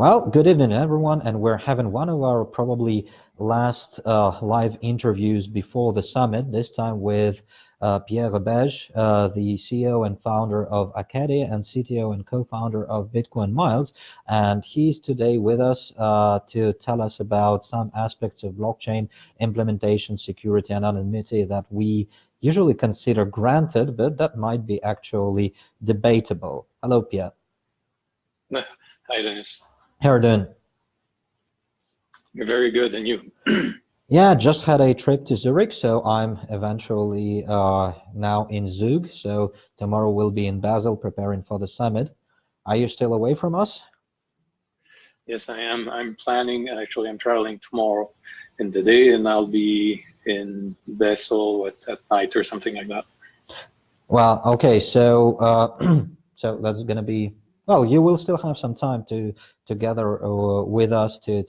Well, good evening, everyone, and we're having one of our probably last live interviews before the summit, this time with Pierre Roberge, the CEO and founder of Acadia and CTO and co-founder of Bitcoin Miles. And he's today with us to tell us about some aspects of blockchain implementation, security, and anonymity that we usually consider granted, but that might be actually debatable. Hello, Pierre. Hi, Dennis. How are you doing? You're very good, and you? Yeah, just had a trip to Zurich, so I'm eventually now in Zug. So tomorrow we'll be in Basel preparing for the summit. Are you still away from us? Yes, I am. I'm planning, actually, I'm traveling tomorrow in the day, and I'll be in Basel at night or something like that. Well, okay, so so that's gonna be, well, you will still have some time to together with us to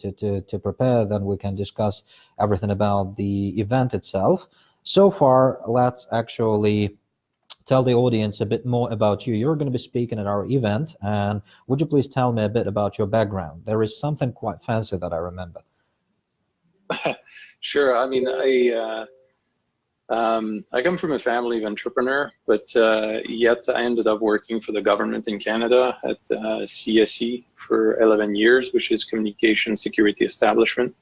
prepare. Then we can discuss everything about the event itself. So far, let's actually tell the audience a bit more about you. You're going to be speaking at our event, and would you please tell me a bit about your background? There is something quite fancy that I remember. Sure. I mean, I come from a family of entrepreneur, but yet I ended up working for the government in Canada at CSE for 11 years, which is Communication Security Establishment.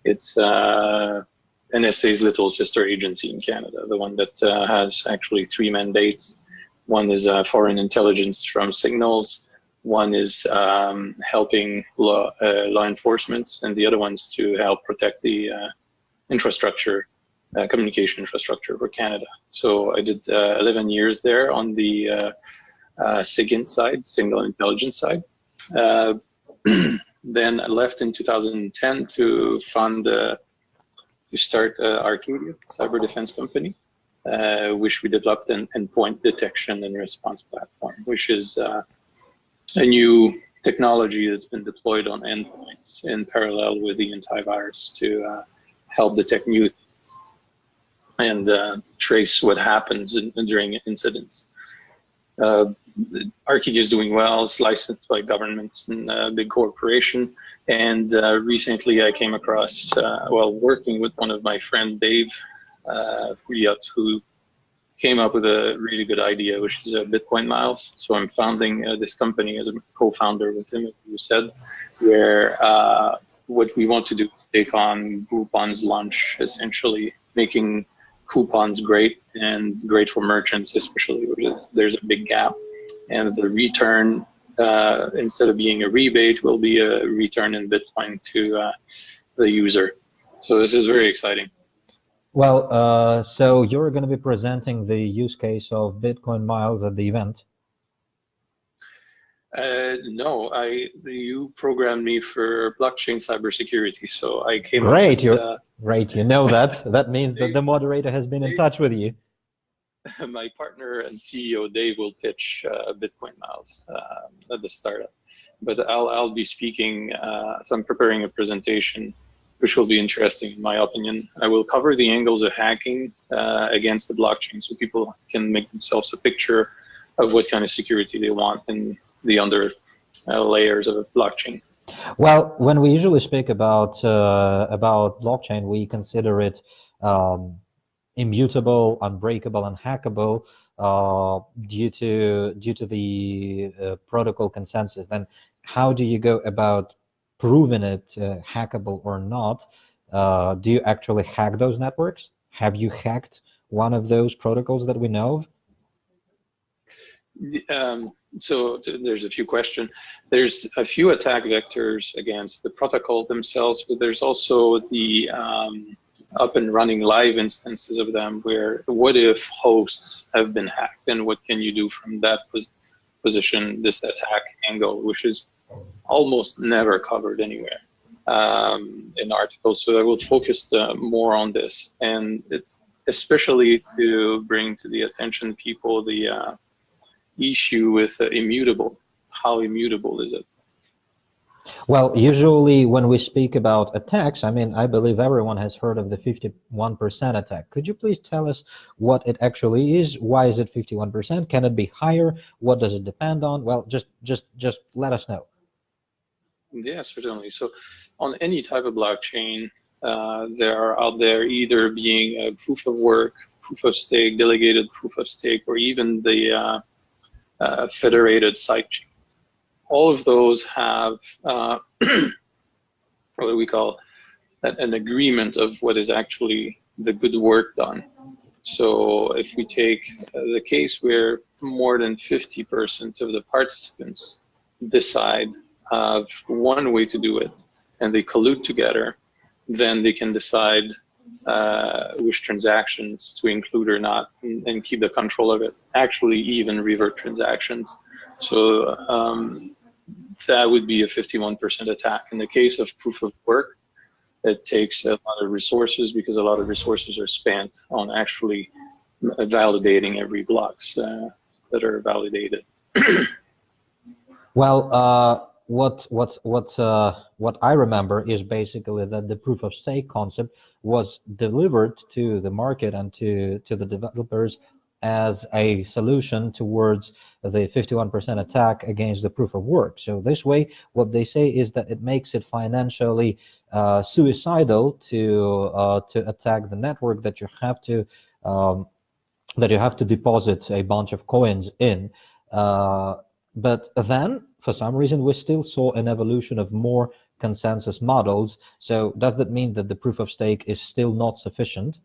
It's NSA's little sister agency in Canada, the one that has actually 3 mandates. One is foreign intelligence from signals, one is helping law enforcement, and the other one is to help protect the infrastructure, communication infrastructure for Canada. So I did 11 years there on the SIGINT side, signal intelligence side. Then I left in 2010 to start Arcadia, cyber defense company, which we developed an endpoint detection and response platform, which is a new technology that's been deployed on endpoints in parallel with the antivirus to help detect new and trace what happens during incidents. Arcadia is doing well. It's licensed by governments and big corporation. And recently I came across, working with one of my friend, Dave Friot, who came up with a really good idea, which is Bitcoin Miles. So I'm founding this company as a co-founder with him, as you said, where what we want to do is take on Groupon's launch, essentially making coupons great and great for merchants, especially where there's a big gap. And the return, instead of being a rebate, will be a return in Bitcoin to the user. So this is very exciting. Well, so you're going to be presenting the use case of Bitcoin Miles at the event? No, you programmed me for blockchain cybersecurity, so I came Great, up with, great, you know that. That means that the moderator has been in touch with you. My partner and CEO Dave will pitch Bitcoin Miles at the startup, but I'll be speaking. So I'm preparing a presentation, which will be interesting in my opinion. I will cover the angles of hacking against the blockchain, so people can make themselves a picture of what kind of security they want in the under layers of a blockchain. Well, when we usually speak about blockchain, we consider it immutable, unbreakable, and hackable due to the protocol consensus. Then, how do you go about proving it hackable or not? Do you actually hack those networks? Have you hacked one of those protocols that we know of? So there's a few questions. There's a few attack vectors against the protocol themselves, but there's also the up and running live instances of them where what if hosts have been hacked, and what can you do from that position, this attack angle, which is almost never covered anywhere in articles. So I will focus more on this, and it's especially to bring to the attention people the issue with immutable. How immutable is it? Well, usually when we speak about attacks, I mean, I believe everyone has heard of the 51% attack. Could you please tell us what it actually is? Why is it 51%? Can it be higher? What does it depend on? Well, just let us know. Yeah, certainly. So on any type of blockchain, there are out there either being a proof of work, proof of stake, delegated proof of stake, or even the federated sidechain. All of those have what we call an agreement of what is actually the good work done. So if we take the case where more than 50% of the participants decide of one way to do it and they collude together, then they can decide which transactions to include or not and keep the control of it, actually even revert transactions. So that would be a 51% attack. In the case of proof of work, it takes a lot of resources because a lot of resources are spent on actually validating every blocks that are validated. Well, what I remember is basically that the proof of stake concept was delivered to the market and to the developers as a solution towards the 51% attack against the proof of work. So this way, what they say is that it makes it financially suicidal to attack the network, that you have to deposit a bunch of coins in. But then, for some reason, we still saw an evolution of more consensus models. So does that mean that the proof of stake is still not sufficient?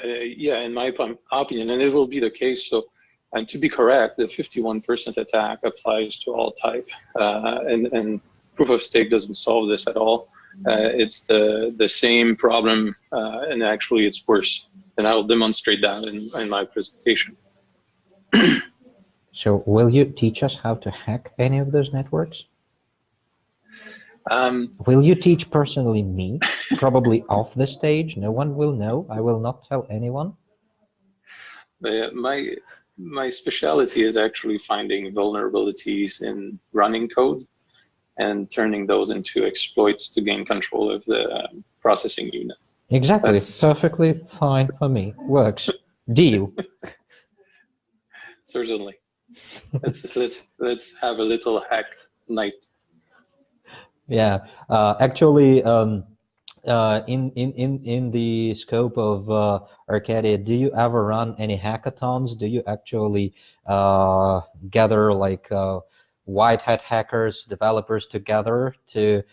Yeah, in my opinion, and it will be the case. So, and to be correct, the 51% attack applies to all type, and proof of stake doesn't solve this at all. It's the same problem, and actually it's worse. And I will demonstrate that in my presentation. So will you teach us how to hack any of those networks? Will you teach personally me? Probably off the stage. No one will know. I will not tell anyone. My specialty is actually finding vulnerabilities in running code and turning those into exploits to gain control of the processing unit. Exactly. That's perfectly fine for me. Works. Deal. Certainly. Let's have a little hack night. Yeah. Actually, in the scope of Arcadia, do you ever run any hackathons? Do you actually gather like white hat hackers, developers together to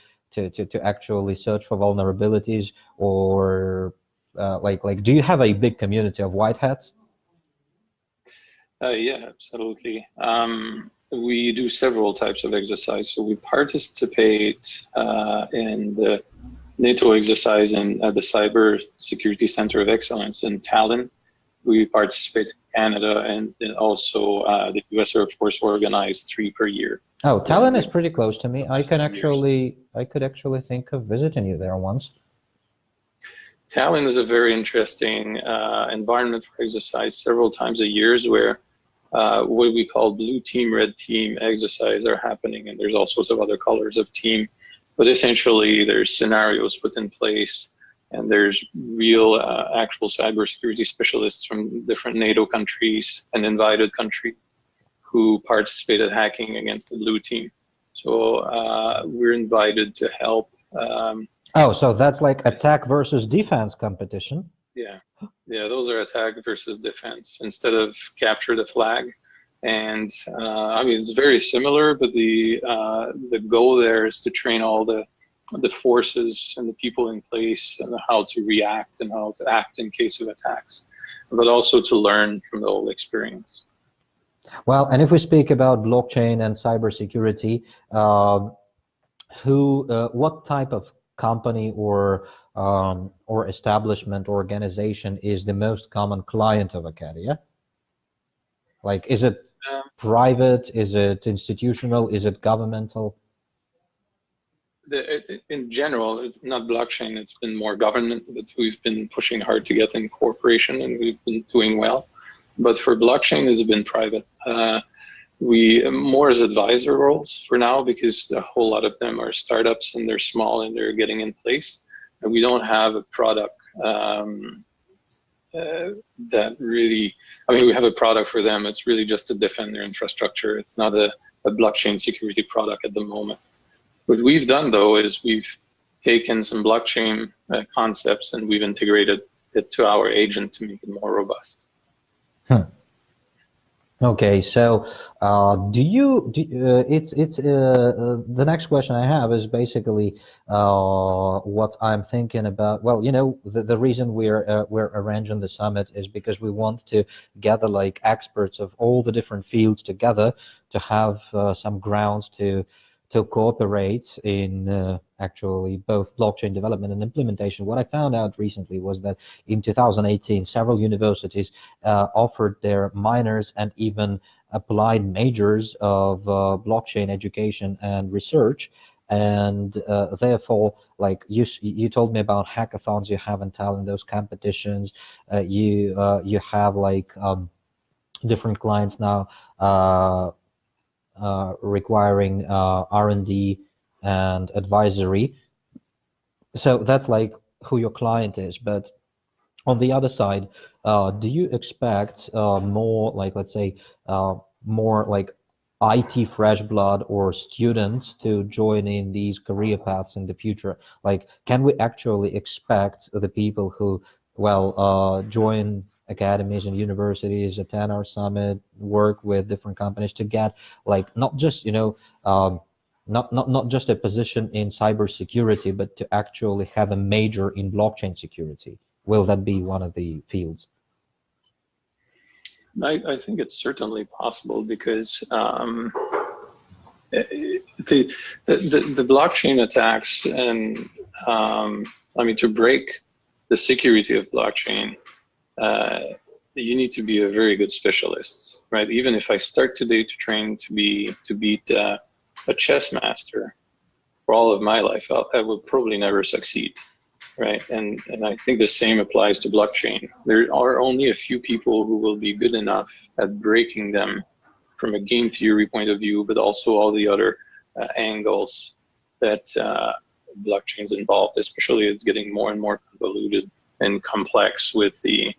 actually search for vulnerabilities, or like do you have a big community of white hats? Yeah, absolutely. We do several types of exercise. So we participate in the NATO exercise at the Cyber Security Center of Excellence in Tallinn. We participate in Canada, and also the US Air Force organized 3 per year. Oh, Tallinn is pretty close to me. I could actually think of visiting you there once. Tallinn is a very interesting environment for exercise several times a year, where what we call blue team, red team exercise are happening, and there's all sorts of other colors of team. But essentially, there's scenarios put in place, and there's real actual cybersecurity specialists from different NATO countries and invited countries who participated hacking against the blue team. So we're invited to help. Oh, so that's like attack versus defense competition. Yeah, those are attack versus defense instead of capture the flag. And I mean, it's very similar, but the goal there is to train all the forces and the people in place and how to react and how to act in case of attacks, but also to learn from the whole experience. Well, and if we speak about blockchain and cybersecurity, what type of company or establishment or organization is the most common client of Arcadia? Like, is it private? Is it institutional? Is it governmental? In general, it's not blockchain. It's been more government, but we've been pushing hard to get in corporation, and we've been doing well. But for blockchain, it's been private. We more as advisor roles for now, because a whole lot of them are startups and they're small and they're getting in place. And we don't have a product that really, I mean, we have a product for them. It's really just to defend their infrastructure. It's not a blockchain security product at the moment. What we've done though is we've taken some blockchain concepts and we've integrated it to our agent to make it more robust. Okay, so the next question I have is basically what I'm thinking about. Well, the reason we're arranging the summit is because we want to gather like experts of all the different fields together to have some grounds to cooperate in actually both blockchain development and implementation. What I found out recently was that in 2018, several universities offered their minors and even applied majors of blockchain education and research. And therefore, like you told me about hackathons you have in Tallinn, those competitions, you have like different clients now requiring R&D and advisory. So that's like who your client is. But on the other side, do you expect more like, let's say, more like IT fresh blood or students to join in these career paths in the future? Like, can we actually expect the people who, join academies and universities, attend our summit, work with different companies to get like not just not just a position in cybersecurity, but to actually have a major in blockchain security? Will that be one of the fields? I think it's certainly possible because the blockchain attacks and to break the security of blockchain, you need to be a very good specialist, right? Even if I start today to train to beat a chess master for all of my life, I will probably never succeed, right? And I think the same applies to blockchain. There are only a few people who will be good enough at breaking them from a game theory point of view, but also all the other angles that blockchain's involved, especially it's getting more and more convoluted and complex with the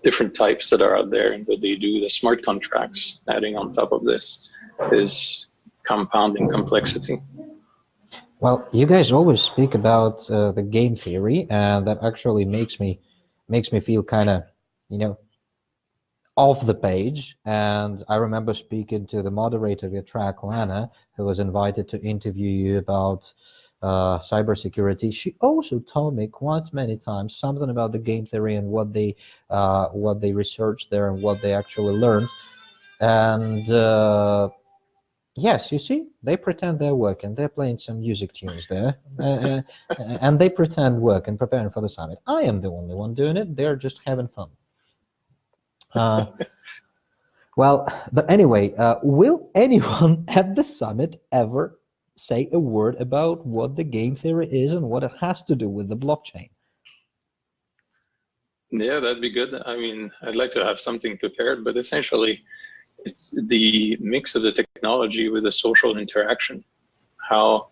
different types that are out there and what they do. The smart contracts adding on top of this is compounding complexity. Well, you guys always speak about the game theory, and that actually makes me feel kind of, off the page. And I remember speaking to the moderator of your track, Lana, who was invited to interview you about cybersecurity. She also told me quite many times something about the game theory and what they researched there and what they actually learned. And yes, you see, they pretend they're working. They're playing some music tunes there, and they pretend work and preparing for the summit. I am the only one doing it. They're just having fun. But anyway, will anyone at the summit ever say a word about what the game theory is and what it has to do with the blockchain? Yeah, that'd be good. I mean, I'd like to have something prepared, but essentially, it's the mix of the technology with the social interaction. How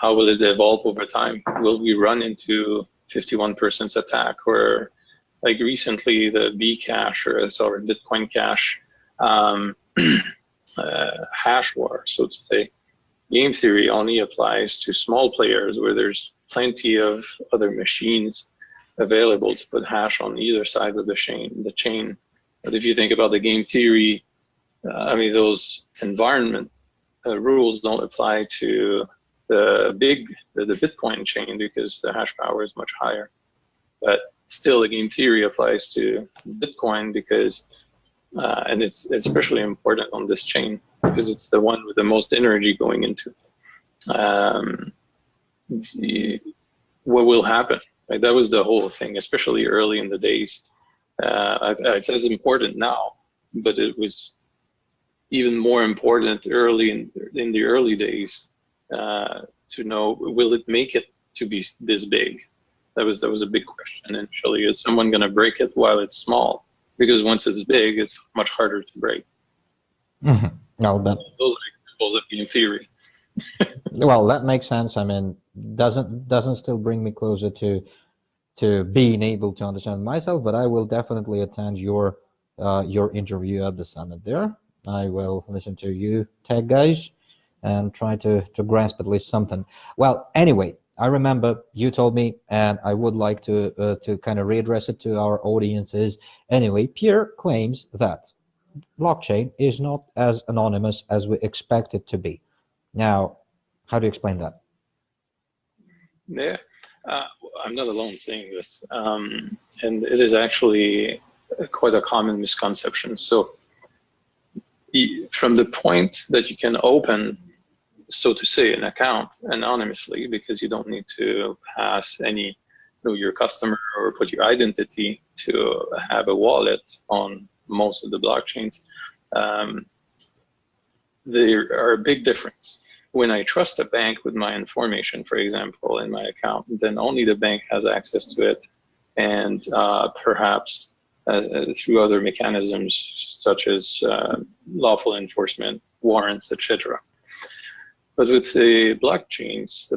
will it evolve over time? Will we run into 51% attack, or like recently the Bcash or Bitcoin Cash hash war, so to say? Game theory only applies to small players where there's plenty of other machines available to put hash on either sides of the chain. But if you think about the game theory, those environment rules don't apply to the Bitcoin chain because the hash power is much higher. But still, the game theory applies to Bitcoin because, and it's especially important on this chain because it's the one with the most energy going into. What will happen? Like, that was the whole thing, especially early in the days. It's as important now, but it was even more important early in the early days to know, will it make it to be this big? That was a big question initially. Is someone going to break it while it's small? Because once it's big, it's much harder to break. Mm-hmm. No, but those are examples of game theory. Well, that makes sense. I mean, doesn't still bring me closer to being able to understand myself, but I will definitely attend your interview at the summit there. I will listen to you tech guys and try to grasp at least something. Well, anyway, I remember you told me, and I would like to kind of readdress it to our audiences. Anyway, Pierre claims that blockchain is not as anonymous as we expect it to be. Now, how do you explain that? Yeah, I'm not alone saying this, and it is actually quite a common misconception. So, from the point that you can open, so to say, an account anonymously, because you don't need to pass any, know your customer or put your identity to have a wallet on most of the blockchains, there are a big difference. When I trust a bank with my information, for example, in my account, then only the bank has access to it, and perhaps through other mechanisms such as lawful enforcement, warrants, etc. But with the blockchains,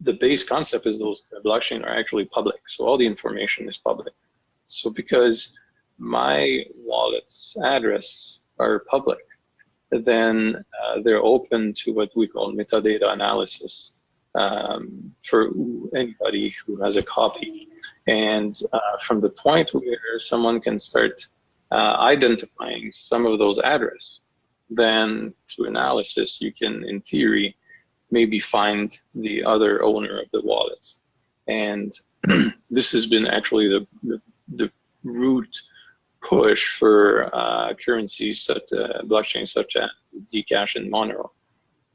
the base concept is those blockchains are actually public, so all the information is public. So because my wallet's address are public, then they're open to what we call metadata analysis for anybody who has a copy. And from the point where someone can start identifying some of those addresses, then through analysis, you can, in theory, maybe find the other owner of the wallets. And this has been actually the root push for currencies such blockchains such as Zcash and Monero,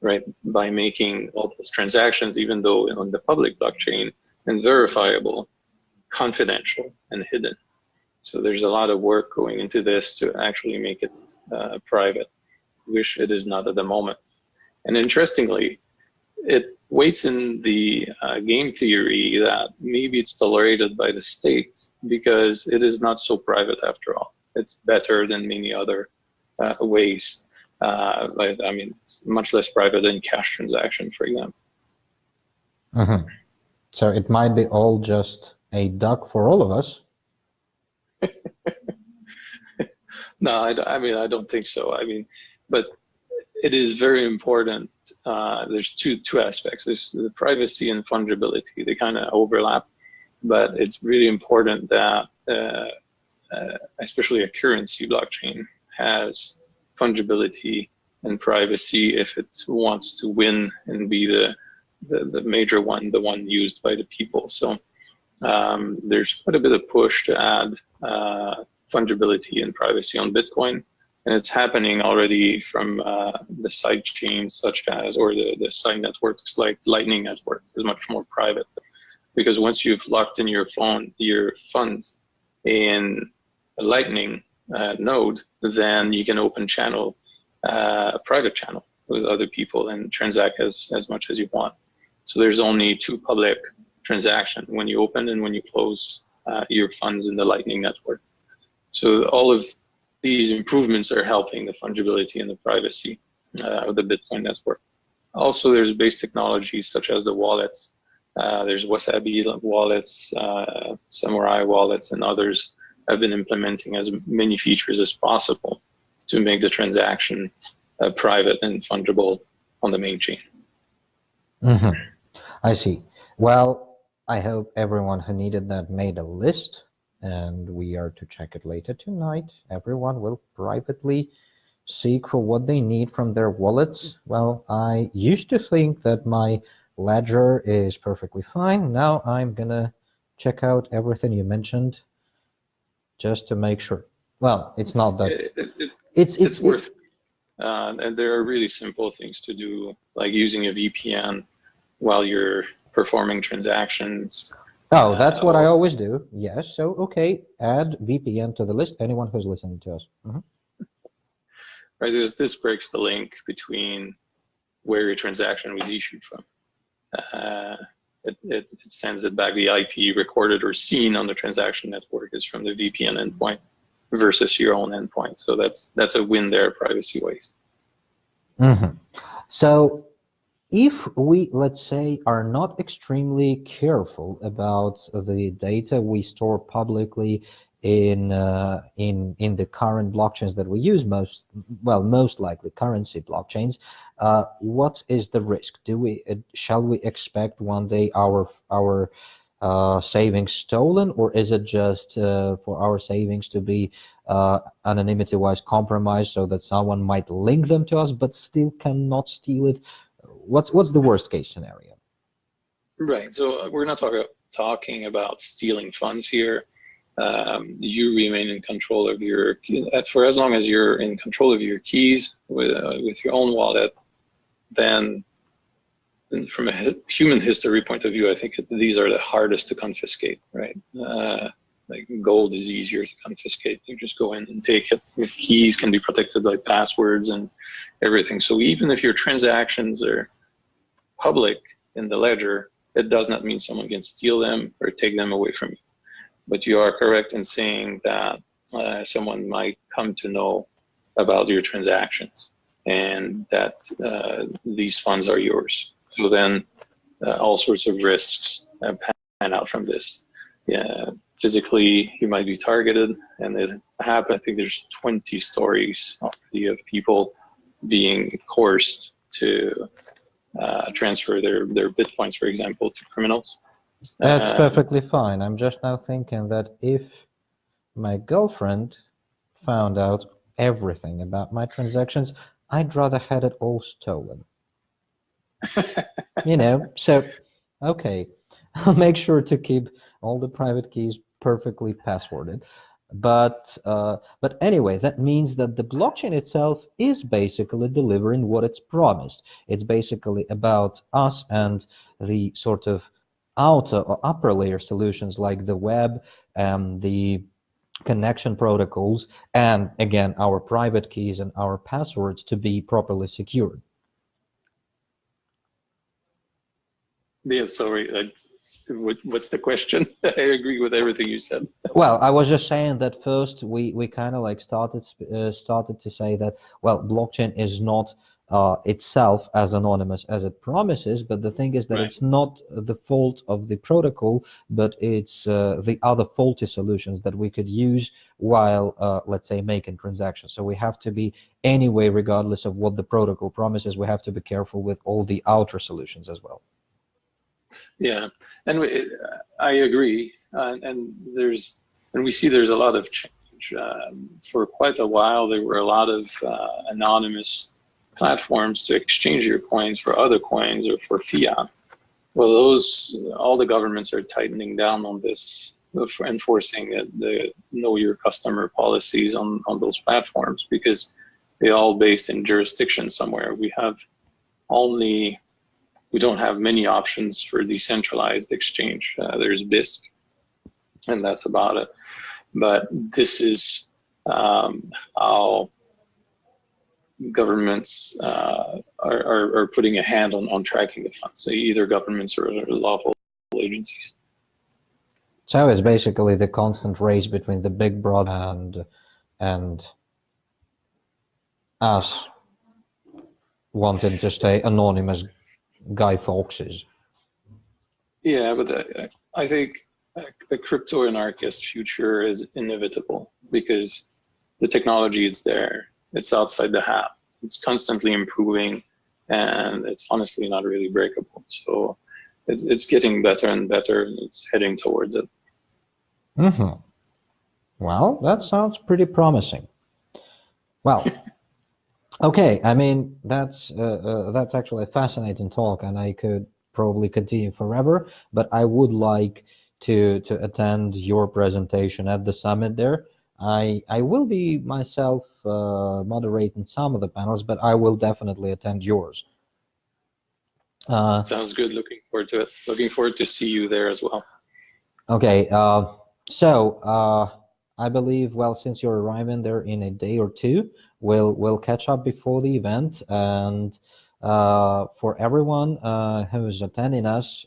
right? By making all those transactions, even though on the public blockchain, and verifiable, confidential, and hidden. So there's a lot of work going into this to actually make it private, which it is not at the moment. And interestingly, it waits in the game theory that maybe it's tolerated by the states because it is not so private after all. It's better than many other ways. I mean, it's much less private than cash transaction, for example. Mm-hmm. So it might be all just a duck for all of us. No, I mean, I don't think so. I mean, but it is very important. There's two aspects. There's the privacy and fungibility. They kind of overlap, but it's really important that, especially a currency blockchain, has fungibility and privacy if it wants to win and be the major one, the one used by the people. So there's quite a bit of push to add fungibility and privacy on Bitcoin. And it's happening already from the side chains such as, or the side networks like Lightning Network is much more private. Because once you've locked in your funds in a Lightning node, then you can open channel, a private channel with other people and transact as much as you want. So there's only two public transactions, when you open and when you close your funds in the Lightning Network. So all of these improvements are helping the fungibility and the privacy of the Bitcoin network. Also, there's base technologies such as the wallets. There's Wasabi wallets, Samurai wallets, and others have been implementing as many features as possible to make the transaction private and fungible on the main chain. Mm-hmm. I see. Well, I hope everyone who needed that made a list, and we are to check it later tonight. Everyone will privately seek for what they need from their wallets. Well, I used to think that my ledger is perfectly fine. Now I'm gonna check out everything you mentioned just to make sure. Well, it's not that. It's worth. And there are really simple things to do, like using a VPN while you're performing transactions. Oh, that's what I always do. Yes. So, okay, add VPN to the list. Anyone who's listening to us. Mm-hmm. Right. This breaks the link between where your transaction was issued from. It sends it back. The IP recorded or seen on the transaction network is from the VPN endpoint versus your own endpoint. So that's a win there, privacy wise. Mm-hmm. So if we, let's say, are not extremely careful about the data we store publicly in the current blockchains that we use, most likely currency blockchains, what is the risk? Shall we expect one day our savings stolen, or is it just for our savings to be anonymity-wise compromised so that someone might link them to us but still cannot steal it? What's the worst case scenario? Right. So we're not talking about stealing funds here. You remain in control of for as long as you're in control of your keys with your own wallet, then from a human history point of view, I think these are the hardest to confiscate, right? Like gold is easier to confiscate. You just go in and take it. Your keys can be protected by passwords and everything. So even if your transactions are public in the ledger, it does not mean someone can steal them or take them away from you. But you are correct in saying that someone might come to know about your transactions and that these funds are yours. So then all sorts of risks pan out from this. Yeah, physically, you might be targeted, and I think there's 20 stories of people being coerced to transfer their Bitcoins, for example, to criminals. That's perfectly fine. I'm just now thinking that if my girlfriend found out everything about my transactions, I'd rather had it all stolen. So, okay, I'll make sure to keep all the private keys perfectly passworded. But anyway, that means that the blockchain itself is basically delivering what it's promised. It's basically about us and the sort of outer or upper layer solutions like the web and the connection protocols, and again, our private keys and our passwords to be properly secured. Yeah, sorry. What's the question? I agree with everything you said. Well, I was just saying that first we kind of like started to say that, well, blockchain is not itself as anonymous as it promises, but the thing is that It's not the fault of the protocol, but it's the other faulty solutions that we could use while, let's say, making transactions. So we have to be, anyway, regardless of what the protocol promises, we have to be careful with all the outer solutions as well. Yeah, and I agree, and we see there's a lot of change. For quite a while, there were a lot of anonymous platforms to exchange your coins for other coins or for fiat. Well, all the governments are tightening down on this, enforcing the know your customer policies on those platforms, because they're all based in jurisdiction somewhere. We don't have many options for decentralized exchange. There's BISC, and that's about it. But this is how governments are putting a hand on tracking the funds, so either governments or lawful agencies. So it's basically the constant race between the big brother and us wanting to stay anonymous Guy Fawkes. Yeah, but I think a crypto-anarchist future is inevitable because the technology is there. It's outside the hat. It's constantly improving, and it's honestly not really breakable. So it's getting better and better, and it's heading towards it. Mm-hmm. Well, that sounds pretty promising. Well. Okay, I mean, that's actually a fascinating talk, and I could probably continue forever, but I would like to attend your presentation at the summit there. I will be myself moderating some of the panels, but I will definitely attend yours. Sounds good. Looking forward to it. Looking forward to see you there as well. Okay, so I believe, well, since you're arriving there in a day or two, we'll catch up before the event, and for everyone who's attending us,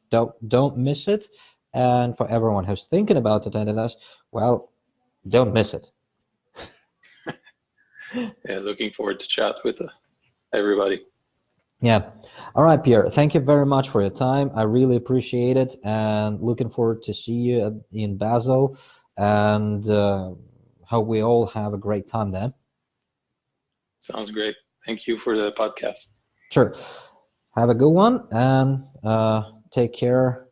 don't miss it, and for everyone who's thinking about attending us, well, don't miss it. Yeah, looking forward to chat with everybody. Yeah. All right, Pierre, thank you very much for your time. I really appreciate it, and looking forward to see you in Basel and hope we all have a great time then. Sounds great. Thank you for the podcast. Sure. Have a good one, and take care.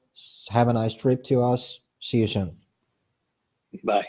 Have a nice trip to us. See you soon. Bye.